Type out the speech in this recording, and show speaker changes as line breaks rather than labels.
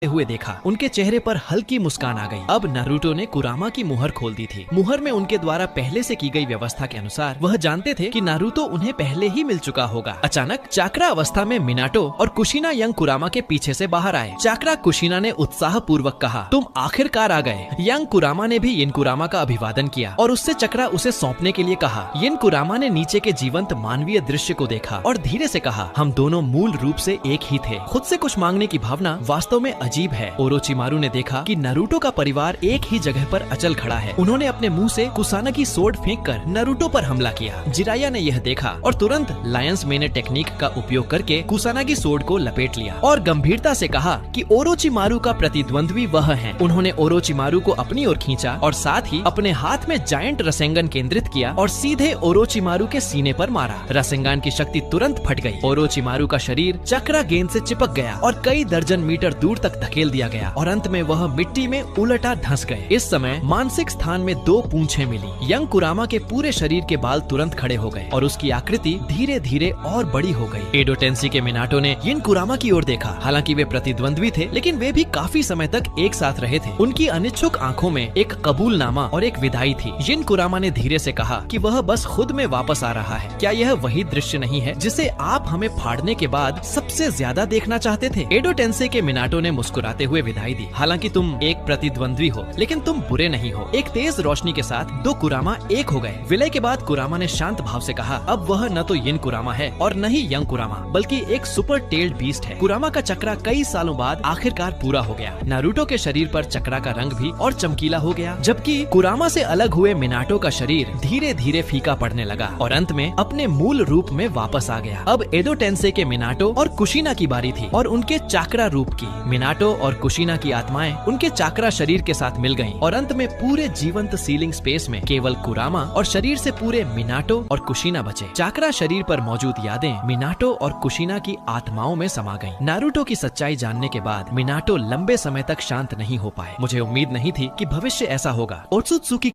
हुए देखा, उनके चेहरे पर हल्की मुस्कान आ गई। अब नारुतो ने कुरामा की मुहर खोल दी थी। मुहर में उनके द्वारा पहले से की गई व्यवस्था के अनुसार वह जानते थे कि नारुतो उन्हें पहले ही मिल चुका होगा। अचानक चाक्रा अवस्था में मिनाटो और कुशिना यंग कुरामा के पीछे से बाहर आए। चाक्रा कुशिना ने उत्साह पूर्वक कहा, तुम आखिरकार आ गए। यंग कुरामा ने भी यिन कुरामा का अभिवादन किया और उससे चक्रा उसे सौंपने के लिए कहा। यिन कुरामा ने नीचे के जीवंत मानवीय दृश्य को देखा और धीरे से कहा, हम दोनों मूल रूप से एक ही थे। खुद से कुछ मांगने की भावना वास्तव में अजीब है। ओरोचिमारू ने देखा कि नारुतो का परिवार एक ही जगह पर अचल खड़ा है। उन्होंने अपने मुंह से कुसानागी सोर्ड फेंककर नारुतो पर हमला किया। जिराया ने यह देखा और तुरंत लायंस मेने टेक्निक का उपयोग करके कुसानागी सोर्ड को लपेट लिया और गंभीरता से कहा कि ओरोचिमारू का प्रतिद्वंद्वी वह है। उन्होंने ओरोचिमारू को अपनी ओर खींचा और साथ ही अपने हाथ में जायंट रसेंगन केंद्रित किया और सीधे ओरोचिमारू के सीने पर मारा। रसेंगन की शक्ति तुरंत फट गई। ओरोचिमारू का शरीर चक्रा गेंद से चिपक गया और कई दर्जन मीटर दूर तक धकेल दिया गया और अंत में वह मिट्टी में उलटा धंस गए। इस समय मानसिक स्थान में 2 पूंछें मिली। यंग कुरामा के पूरे शरीर के बाल तुरंत खड़े हो गए और उसकी आकृति धीरे धीरे और बड़ी हो गई। एडो टेंसी के मिनाटो ने यिन कुरामा की ओर देखा। हालांकि वे प्रतिद्वंद्वी थे, लेकिन वे भी काफी समय तक एक साथ रहे थे। उनकी अनिच्छुक आंखों में एक कबूलनामा और एक विदाई थी। यिन कुरामा ने धीरे से कहा कि वह बस खुद में वापस आ रहा है। क्या यह वही दृश्य नहीं है जिसे आप हमें फाड़ने के बाद सबसे ज्यादा देखना चाहते थे? एडो टेंसी के मिनाटो ने मुस्कुराते हुए विदाई दी। हालांकि तुम एक प्रतिद्वंद्वी हो, लेकिन तुम बुरे नहीं हो। एक तेज रोशनी के साथ 2 कुरामा एक हो गए। विलय के बाद कुरामा ने शांत भाव से कहा, अब वह न तो यिन कुरामा है और न ही यंग कुरामा, बल्कि एक सुपर टेल्ड बीस्ट है। कुरामा का चक्रा कई सालों बाद आखिरकार पूरा हो गया। नारुतो के शरीर पर चक्रा का रंग भी और चमकीला हो गया, जबकि कुरामा से अलग हुए मिनाटो का शरीर धीरे धीरे फीका पड़ने लगा और अंत में अपने मूल रूप में वापस आ गया। अब एडो टेंसे के मिनाटो और कुशिना की बारी थी और उनके चाक्रा रूप की। मिनाटो और कुशिना की आत्माएं उनके चाक्रा शरीर के साथ मिल गईं और अंत में पूरे जीवंत सीलिंग स्पेस में केवल कुरामा और शरीर से पूरे मिनाटो और कुशिना बचे। चाक्रा शरीर पर मौजूद यादें मिनाटो और कुशिना की आत्माओं में समा गईं। नारुतो की सच्चाई जानने के बाद मिनाटो लंबे समय तक शांत नहीं हो पाए। मुझे उम्मीद नहीं थी कि भविष्य ऐसा होगा। ओत्सुत्सुकी